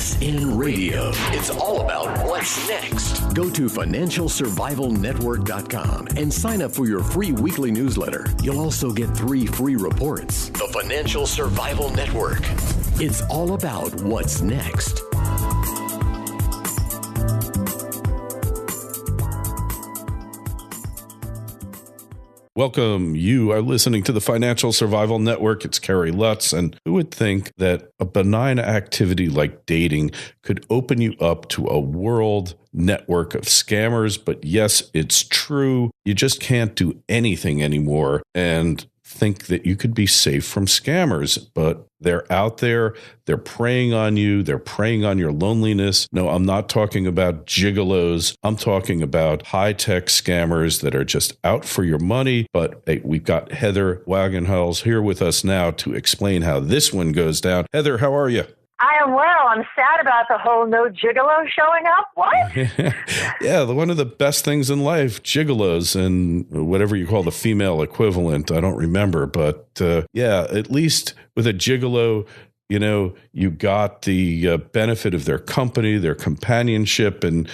SN Radio. It's all about what's next. Go to financialsurvivalnetwork.com and sign up for your free weekly newsletter. You'll also get 3 free reports. The Financial Survival Network. It's all about what's next. Welcome. You are listening to the Financial Survival Network. It's Kerry, Lutz. And who would think that a benign activity like dating could open you up to a world network of scammers? But yes, it's true. You just can't do anything anymore and think that you could be safe from scammers, but they're out there. They're preying on you. They're preying on your loneliness. No, I'm not talking about gigolos. I'm talking about high-tech scammers that are just out for your money. But hey, we've got Heather Wagenhals here with us now to explain how this one goes down. Heather, how are you? I am well. I'm sad about the whole no gigolo showing up. What? Yeah, one of the best things in life, gigolos and whatever you call the female equivalent. I don't remember. But yeah, at least with a gigolo, you know, you got the benefit of their company, their companionship, and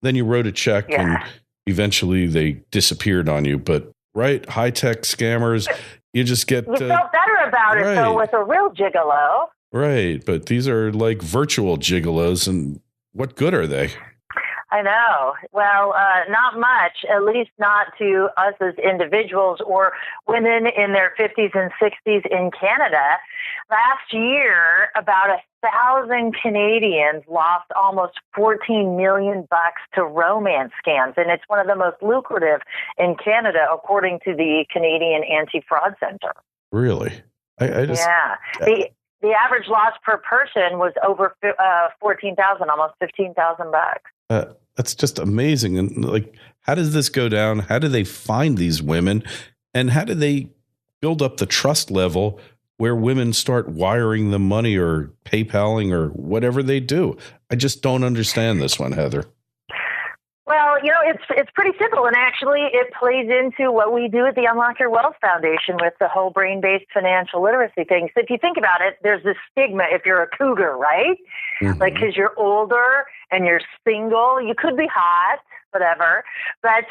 then you wrote a check and eventually they disappeared on you. But right, high-tech scammers, you just get... You felt better about it, though, with a real gigolo. Right, but these are like virtual gigolos, and what good are they? I know. Well, not much, at least not to us as individuals or women in their 50s and 60s in Canada. Last year, about 1,000 Canadians lost almost $14 million to romance scams, and it's one of the most lucrative in Canada, according to the Canadian Anti-Fraud Center. Really? I just... Yeah. The average loss per person was over 14,000, almost 15,000 bucks. That's just amazing. And like, how does this go down? How do they find these women? And how do they build up the trust level where women start wiring them money or PayPaling or whatever they do? I just don't understand this one, Heather. Well, you know, it's pretty simple, and actually it plays into what we do at the Unlock Your Wealth Foundation with the whole brain-based financial literacy thing. So if you think about it, there's this stigma if you're a cougar, right? Mm-hmm. Like, because you're older and you're single, you could be hot, whatever. But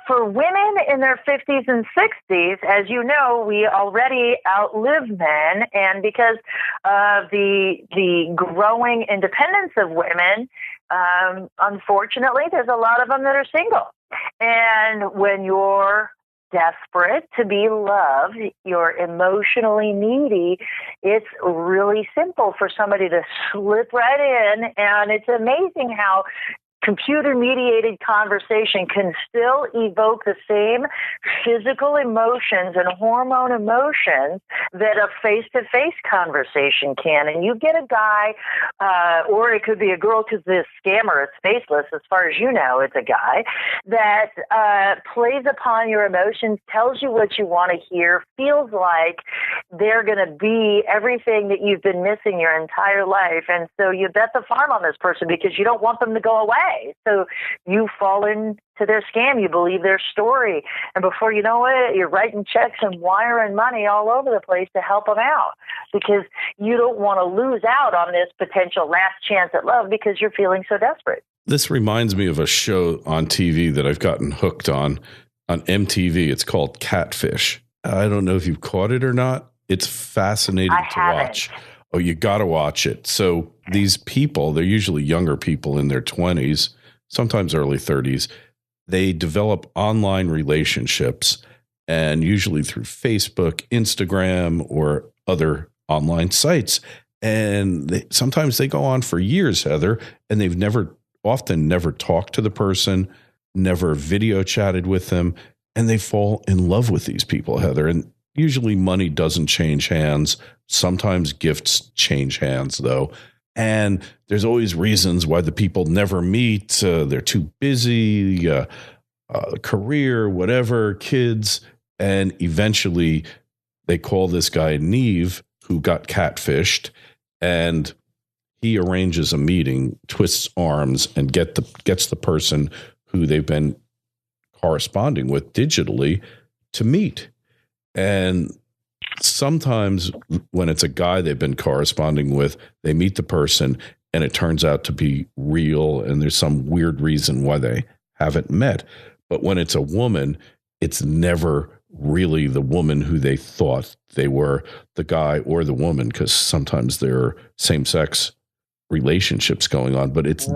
for women in their 50s and 60s, as you know, we already outlive men, and because of the growing independence of women, unfortunately, there's a lot of them that are single. And when you're desperate to be loved, you're emotionally needy, it's really simple for somebody to slip right in. And it's amazing how computer-mediated conversation can still evoke the same physical emotions and hormone emotions that a face-to-face conversation can. And you get a guy, or it could be a girl, because this scammer is faceless. As far as you know, it's a guy that plays upon your emotions, tells you what you want to hear, feels like they're going to be everything that you've been missing your entire life. And so you bet the farm on this person because you don't want them to go away. So you fall into their scam, you believe their story, and before you know it, you're writing checks and wiring money all over the place to help them out because you don't want to lose out on this potential last chance at love because you're feeling so desperate. This reminds me of a show on TV that I've gotten hooked on MTV. It's called Catfish. I don't know if you've caught it or not. It's fascinating to watch. Oh, you got to watch it. So these people, they're usually younger people in their 20s, sometimes early 30s. They develop online relationships, and usually through Facebook, Instagram, or other online sites. And sometimes they go on for years, Heather, and they've often never talked to the person, never video chatted with them, and they fall in love with these people, Heather. And usually money doesn't change hands. Sometimes gifts change hands, though. And there's always reasons why the people never meet. They're too busy, career, whatever, kids. And eventually they call this guy Neve, who got catfished, and he arranges a meeting, twists arms, and gets the person who they've been corresponding with digitally to meet. And sometimes when it's a guy they've been corresponding with, they meet the person and it turns out to be real, and there's some weird reason why they haven't met. But when it's a woman, it's never really the woman who they thought they were, the guy or the woman, because sometimes there are same-sex relationships going on, but it's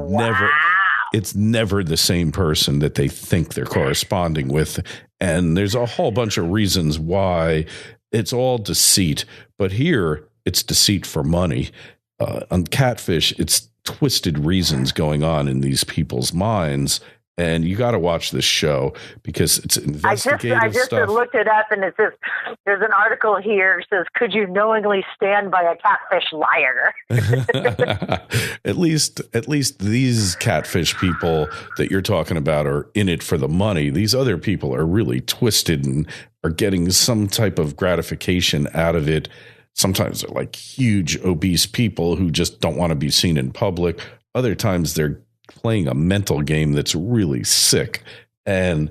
never the same person that they think they're corresponding with. And there's a whole bunch of reasons why. It's all deceit, but here it's deceit for money. On Catfish, it's twisted reasons going on in these people's minds. And you got to watch this show because it's investigative I just stuff. looked it up, and it says there's an article here that says, "Could you knowingly stand by a catfish liar?" At least these catfish people that you're talking about are in it for the money. These other people are really twisted and are getting some type of gratification out of it. Sometimes they're like huge obese people who just don't want to be seen in public. Other times they're playing a mental game that's really sick. And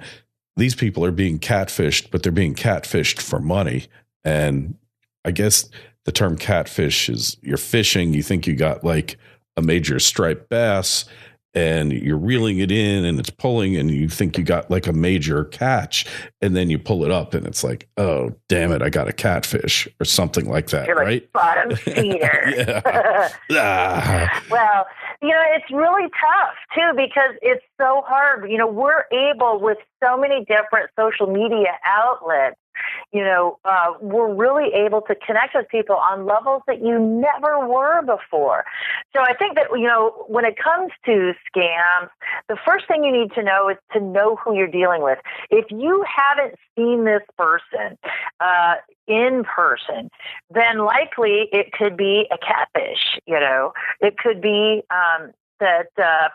these people are being catfished, but they're being catfished for money. And I guess the term catfish is you're fishing. You think you got like a major striped bass and you're reeling it in and it's pulling and you think you got like a major catch, and then you pull it up and it's like, oh, damn it, I got a catfish or something like that, you're right? Like bottom feeder. Well, it's really tough too because it's so hard. We're able with so many different social media outlets, we're really able to connect with people on levels that you never were before. So I think that, when it comes to scams, the first thing you need to know is to know who you're dealing with. If you haven't seen this person in person, then likely it could be a catfish. It could be that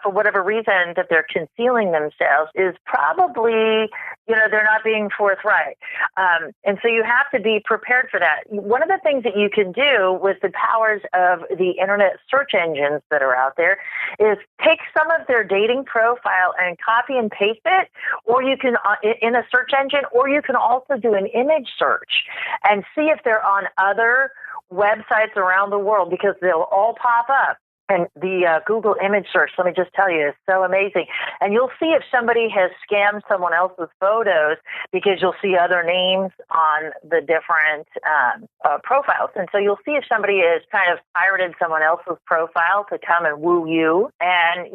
for whatever reason that they're concealing themselves is probably, they're not being forthright. And so you have to be prepared for that. One of the things that you can do with the powers of the internet search engines that are out there is take some of their dating profile and copy and paste it, or you can in a search engine, or you can also do an image search and see if they're on other websites around the world, because they'll all pop up. And the Google image search, let me just tell you, is so amazing. And you'll see if somebody has scammed someone else's photos, because you'll see other names on the different profiles. And so you'll see if somebody has kind of pirated someone else's profile to come and woo you. And,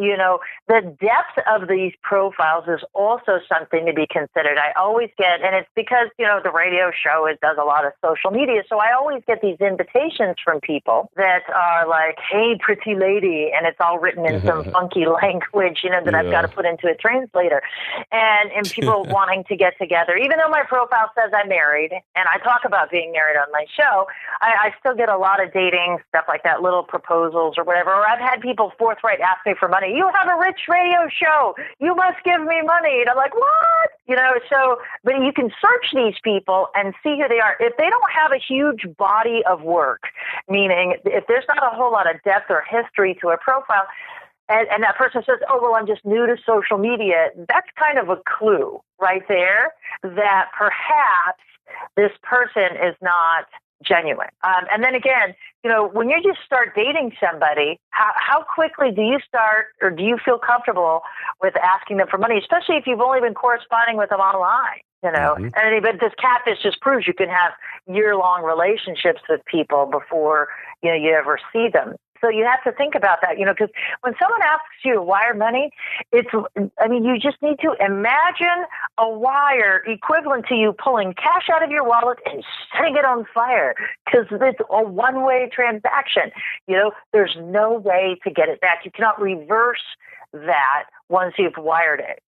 the depth of these profiles is also something to be considered. I always get, and it's because, the radio show, it does a lot of social media. So I always get these invitations from people that are like, hey, pretty lady, and it's all written in some funky language, that I've got to put into a translator, and people wanting to get together. Even though my profile says I'm married, and I talk about being married on my show, I still get a lot of dating stuff like that, little proposals or whatever. Or I've had people forthright ask me for money. You have a rich radio show. You must give me money. And I'm like, what? But you can search these people and see who they are. If they don't have a huge body of work, meaning if there's not a whole lot of depth or history to a profile, and that person says, oh, well, I'm just new to social media, that's kind of a clue right there that perhaps this person is not genuine. And then again, when you just start dating somebody, how quickly do you start, or do you feel comfortable with asking them for money, especially if you've only been corresponding with them online? But this Catfish just proves you can have year-long relationships with people before you ever see them. So you have to think about that, because when someone asks you to wire money, you just need to imagine a wire equivalent to you pulling cash out of your wallet and setting it on fire, because it's a one-way transaction. There's no way to get it back. You cannot reverse that once you've wired it.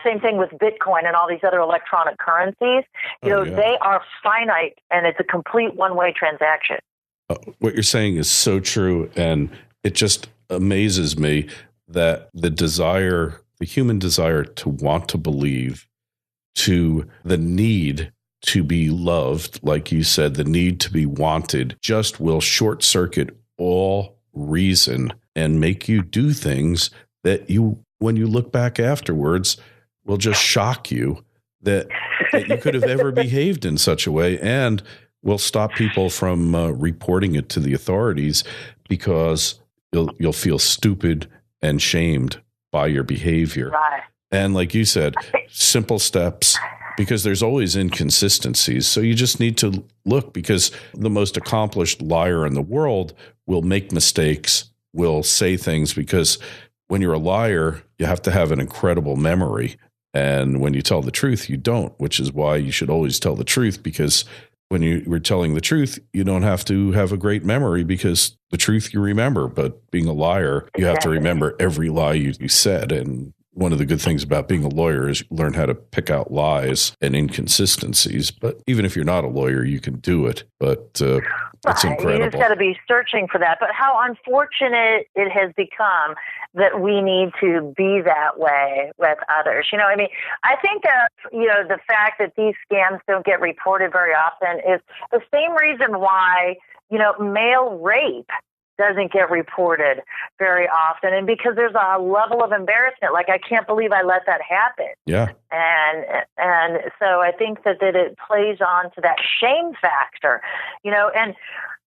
Same thing with Bitcoin and all these other electronic currencies. They are finite, and it's a complete one-way transaction. What you're saying is so true, and it just amazes me that the human desire to want to believe, to the need to be loved, like you said, the need to be wanted, just will short circuit all reason and make you do things that when you look back afterwards, will just shock you that you could have ever behaved in such a way, and will stop people from reporting it to the authorities, because you'll feel stupid and shamed by your behavior. Right. And like you said, simple steps, because there's always inconsistencies. So you just need to look, because the most accomplished liar in the world will make mistakes, will say things, because when you're a liar, you have to have an incredible memory. And when you tell the truth, you don't, which is why you should always tell the truth, because when you were telling the truth, you don't have to have a great memory, because the truth you remember. But being a liar, you have to remember every lie you said. And one of the good things about being a lawyer is you learn how to pick out lies and inconsistencies. But even if you're not a lawyer, you can do it. But it's incredible. You just got to be searching for that. But how unfortunate it has become that we need to be that way with others. You know, I mean, I think of, the fact that these scams don't get reported very often is the same reason why, male rape doesn't get reported very often. And because there's a level of embarrassment, like, I can't believe I let that happen. Yeah. And so I think that it plays on to that shame factor, and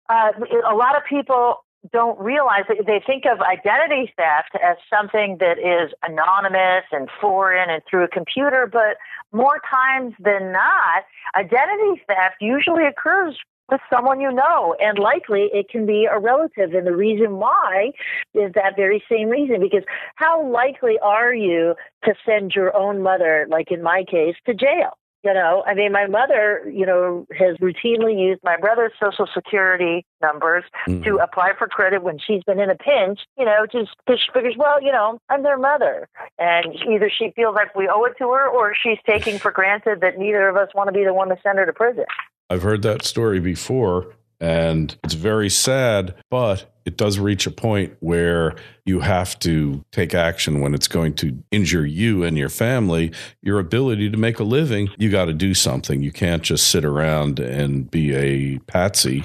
a lot of people don't realize that they think of identity theft as something that is anonymous and foreign and through a computer, but more times than not, identity theft usually occurs with someone you know, and likely it can be a relative. And the reason why is that very same reason, because how likely are you to send your own mother, like in my case, to jail? I mean, my mother, has routinely used my brother's Social Security numbers to apply for credit when she's been in a pinch, just because she figures, well, I'm their mother. And either she feels like we owe it to her, or she's taking for granted that neither of us want to be the one to send her to prison. I've heard that story before, and it's very sad, but it does reach a point where you have to take action when it's going to injure you and your family, your ability to make a living. You got to do something. You can't just sit around and be a patsy,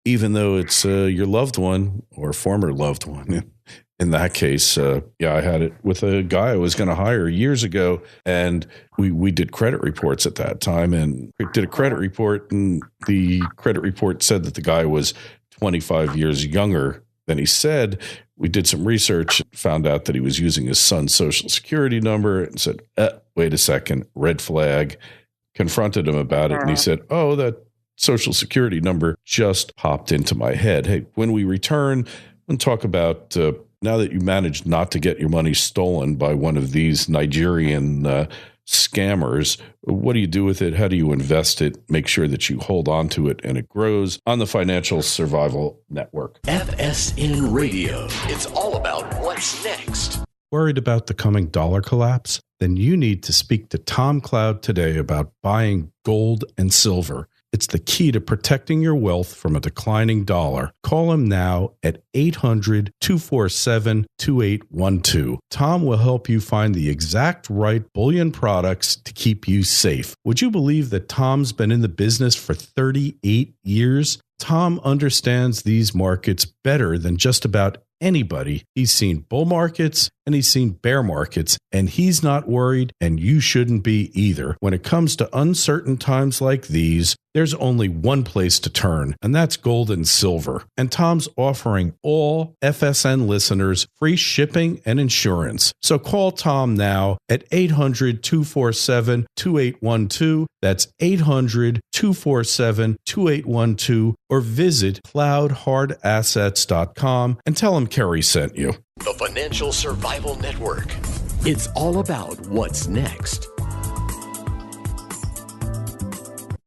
even though it's your loved one or former loved one. In that case, I had it with a guy I was going to hire years ago, and we did credit reports at that time, and we did a credit report, and the credit report said that the guy was 25 years younger than he said. We did some research, found out that he was using his son's Social Security number, and said, wait a second, red flag. Confronted him about it, and he said, oh, that Social Security number just popped into my head. Hey, when we return and talk about now that you managed not to get your money stolen by one of these Nigerian scammers, what do you do with it? How do you invest it? Make sure that you hold on to it and it grows on the Financial Survival Network. FSN Radio. It's all about what's next. Worried about the coming dollar collapse? Then you need to speak to Tom Cloud today about buying gold and silver. It's the key to protecting your wealth from a declining dollar. Call him now at 800-247-2812. Tom will help you find the exact right bullion products to keep you safe. Would you believe that Tom's been in the business for 38 years? Tom understands these markets better than just about anybody. He's seen bull markets and he's seen bear markets, and he's not worried, and you shouldn't be either. When it comes to uncertain times like these, there's only one place to turn, and that's gold and silver. And Tom's offering all FSN listeners free shipping and insurance. So call Tom now at 800-247-2812. That's 800-247-2812, or visit cloudhardassets.com and tell him Kerry sent you. The Financial Survival Network. It's all about what's next.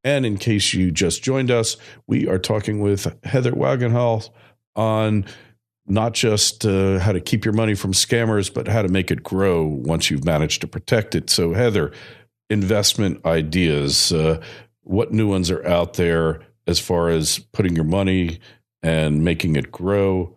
And in case you just joined us, we are talking with Heather Wagenhals on not just how to keep your money from scammers, but how to make it grow once you've managed to protect it. So Heather, investment ideas, what new ones are out there as far as putting your money and making it grow?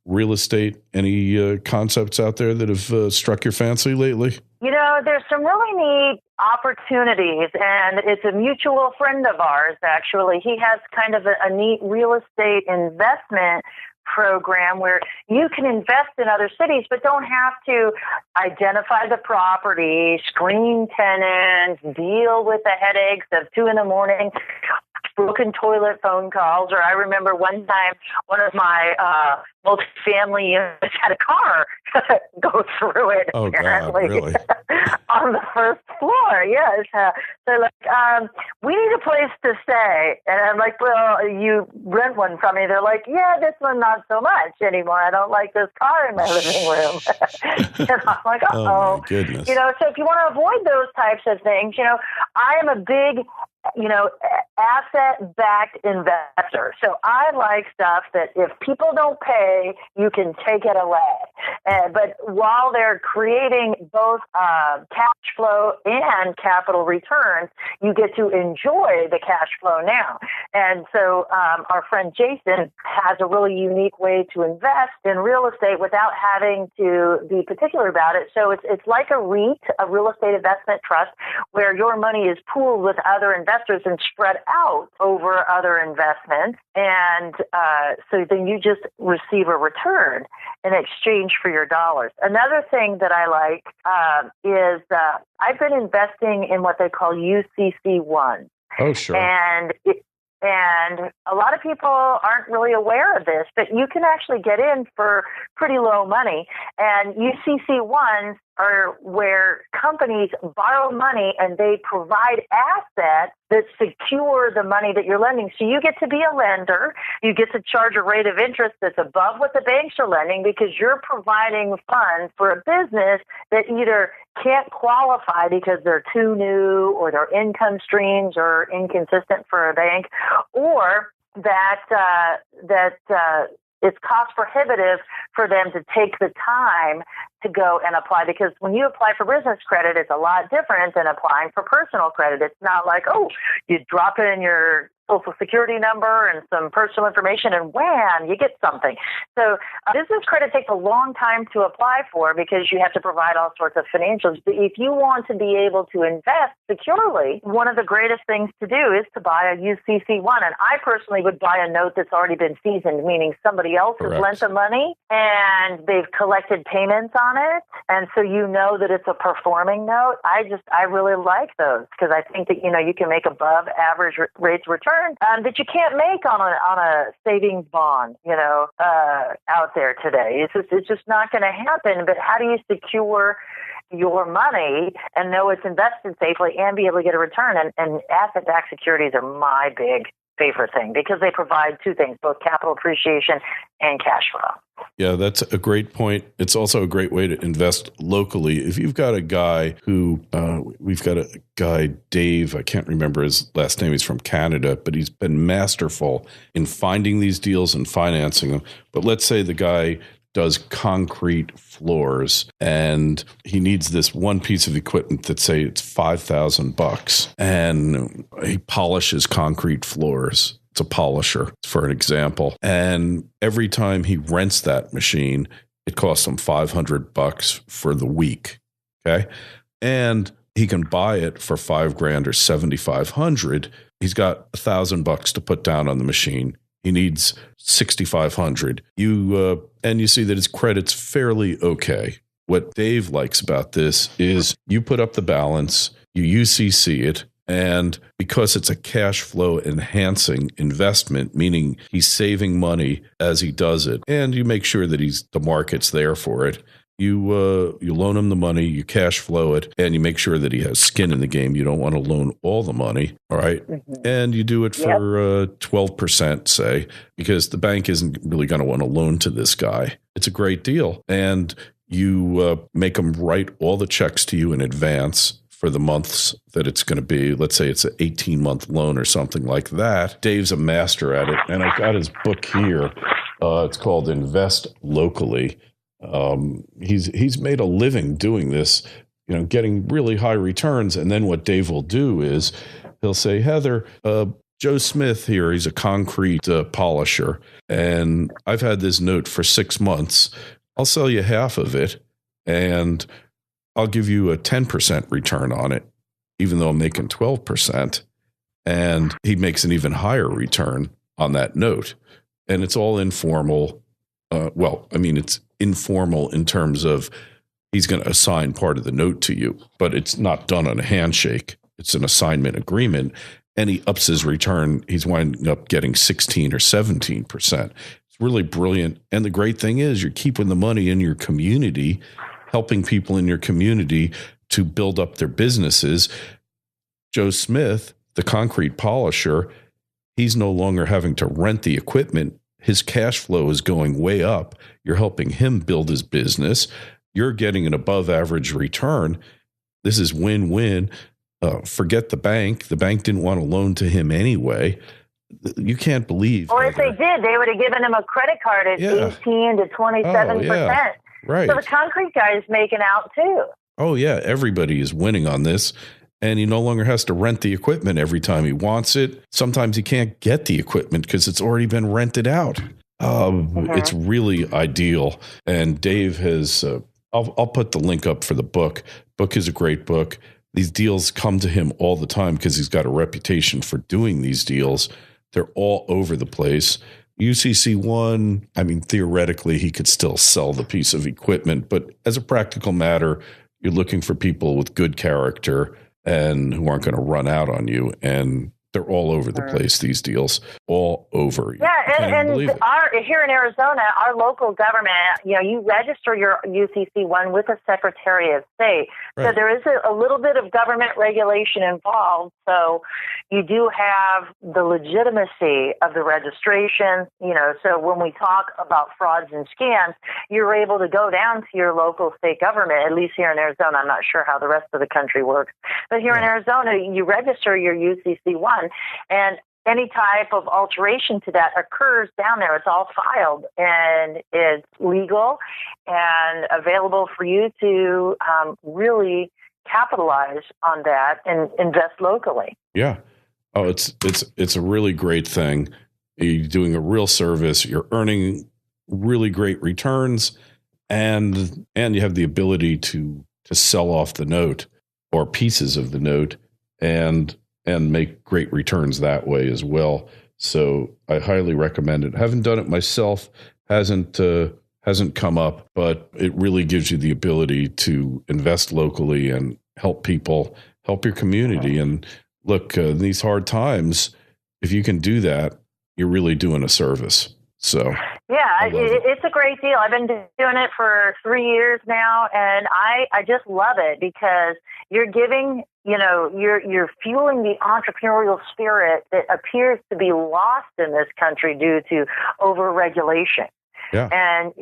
Real estate, any concepts out there that have struck your fancy lately? There's some really neat opportunities, and it's a mutual friend of ours, actually. He has kind of a neat real estate investment program where you can invest in other cities, but don't have to identify the property, screen tenants, deal with the headaches of 2 a.m, broken toilet phone calls. Or I remember one time one of my multi-family units had a car go through it, apparently. God, really? On the first floor, yes. They're like, we need a place to stay. And I'm like, well, you rent one from me. They're like, yeah, this one not so much anymore. I don't like this car in my living room. And I'm like, uh-oh. Oh, my goodness. So if you want to avoid those types of things, I am a big asset-backed investor. So I like stuff that if people don't pay, you can take it away. But while they're creating both cash flow and capital returns, you get to enjoy the cash flow now. And so our friend Jason has a really unique way to invest in real estate without having to be particular about it. So it's like a REIT, a real estate investment trust, where your money is pooled with other investors and spread out over other investments. And so then you just receive a return in exchange for your dollars. Another thing that I like is I've been investing in what they call UCC1. Oh, sure. And a lot of people aren't really aware of this, but you can actually get in for pretty low money. And UCC1s are where companies borrow money and they provide assets that secure the money that you're lending. So you get to be a lender. You get to charge a rate of interest that's above what the banks are lending because you're providing funds for a business that either can't qualify because they're too new or their income streams are inconsistent for a bank, or that it's cost prohibitive for them to take the time to go and apply, because when you apply for business credit, it's a lot different than applying for personal credit. It's not like, oh, you drop in your social security number and some personal information and wham, you get something. So business credit takes a long time to apply for because you have to provide all sorts of financials. But if you want to be able to invest securely, one of the greatest things to do is to buy a UCC1. And I personally would buy a note that's already been seasoned, meaning somebody else has lent the money and they've collected payments on it. And so you know that it's a performing note. I really like those because I think that, you can make above average rates of return that you can't make on a savings bond, out there today. It's just not going to happen. But how do you secure your money and know it's invested safely and be able to get a return? And asset-backed securities are my big favorite thing because they provide two things, both capital appreciation and cash flow. Yeah, that's a great point. It's also a great way to invest locally. If you've got a guy who, we've got a guy, Dave, I can't remember his last name. He's from Canada, but he's been masterful in finding these deals and financing them. But let's say the guy does concrete floors and he needs this one piece of equipment that say it's $5,000 and he polishes concrete floors. It's a polisher, for an example. And every time he rents that machine, it costs him $500 for the week. Okay. And he can buy it for $5,000 or $7,500. He's got $1,000 to put down on the machine. He needs $6,500. And you see that his credit's fairly okay. What Dave likes about this is you put up the balance, you UCC it, and because it's a cash flow enhancing investment, meaning he's saving money as he does it, and you make sure that the market's there for it. You loan him the money, you cash flow it, and you make sure that he has skin in the game. You don't want to loan all the money, all right? Mm-hmm. And you do it for 12%, say, because the bank isn't really going to want to loan to this guy. It's a great deal. And you make him write all the checks to you in advance for the months that it's going to be. Let's say it's an 18-month loan or something like that. Dave's a master at it, and I've got his book here. It's called Invest Locally. He's made a living doing this, getting really high returns. And then what Dave will do is he'll say, Heather, Joe Smith here, he's a concrete polisher, and I've had this note for 6 months. I'll sell you half of it, and I'll give you a 10% return on it, even though I'm making 12%. And he makes an even higher return on that note. And it's all informal. It's informal in terms of he's going to assign part of the note to you, but it's not done on a handshake. It's an assignment agreement. And he ups his return. He's winding up getting 16 or 17%. It's It's really brilliant. And the great thing is you're keeping the money in your community, helping people in your community to build up their businesses. Joe Smith, the concrete polisher, he's no longer having to rent the equipment. His cash flow is going way up. You're helping him build his business. You're getting an above average return. This is win-win. Forget the bank. The bank didn't want to loan to him anyway. You can't believe. Or if they did, they would have given him a credit card at 18 to 27%. Right. So the concrete guy is making out too. Oh, yeah. Everybody is winning on this. And he no longer has to rent the equipment every time he wants it. Sometimes he can't get the equipment because it's already been rented out. It's really ideal. And Dave has, I'll put the link up for the book. Book is a great book. These deals come to him all the time because he's got a reputation for doing these deals. They're all over the place. UCC1, I mean, theoretically, he could still sell the piece of equipment. But as a practical matter, you're looking for people with good character and who aren't going to run out on you. And they're all over the place, these deals, all over. Yeah, and here in Arizona, our local government, you register your UCC1 with the Secretary of State. Right. So there is a little bit of government regulation involved. So you do have the legitimacy of the registration. So when we talk about frauds and scams, you're able to go down to your local state government, at least here in Arizona. I'm not sure how the rest of the country works. But here in Arizona, you register your UCC1, and any type of alteration to that occurs down there. It's all filed, and it's legal and available for you to really capitalize on that and invest locally. Yeah. Oh, it's a really great thing. You're doing a real service. You're earning really great returns, and you have the ability to sell off the note or pieces of the note and make great returns that way as well. So I highly recommend it. Haven't done it myself, hasn't come up, but it really gives you the ability to invest locally and help people, help your community. And look, in these hard times, if you can do that, you're really doing a service. So yeah, it's a great deal. I've been doing it for 3 years now, and I just love it because you're giving, you're fueling the entrepreneurial spirit that appears to be lost in this country due to over-regulation. Yeah. And,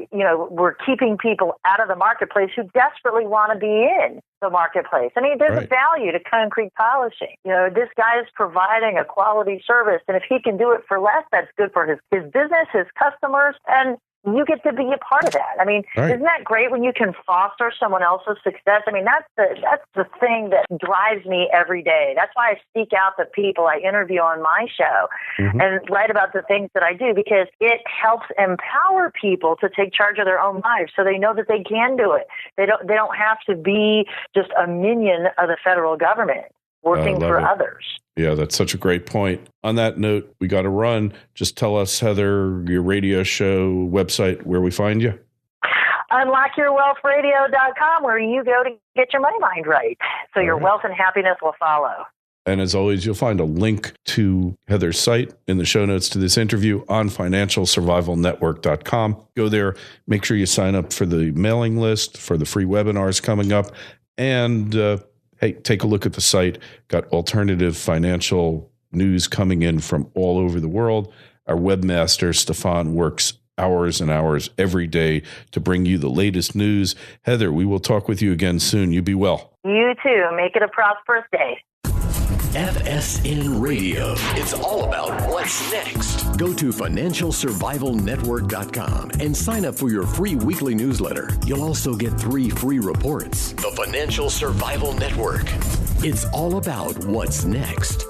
we're keeping people out of the marketplace who desperately want to be in the marketplace. I mean, there's a value to concrete polishing. This guy is providing a quality service, and if he can do it for less, that's good for his business, his customers, and you get to be a part of that. I mean, isn't that great when you can foster someone else's success? I mean, that's the thing that drives me every day. That's why I seek out the people I interview on my show and write about the things that I do, because it helps empower people to take charge of their own lives so they know that they can do it. They don't have to be just a minion of the federal government working for others. Yeah, that's such a great point. On that note, we got to run. Just tell us, Heather, your radio show website, where we find you. UnlockYourWealthRadio.com, where you go to get your money mind right. So your wealth and happiness will follow. And as always, you'll find a link to Heather's site in the show notes to this interview on financialsurvivalnetwork.com. Go there. Make sure you sign up for the mailing list for the free webinars coming up. And hey, take a look at the site. Got alternative financial news coming in from all over the world. Our webmaster, Stefan, works hours and hours every day to bring you the latest news. Heather, we will talk with you again soon. You be well. You too. Make it a prosperous day. FSN Radio. It's all about what's next. Go to financialsurvivalnetwork.com and sign up for your free weekly newsletter. You'll also get 3 free reports. The Financial Survival Network. It's all about what's next.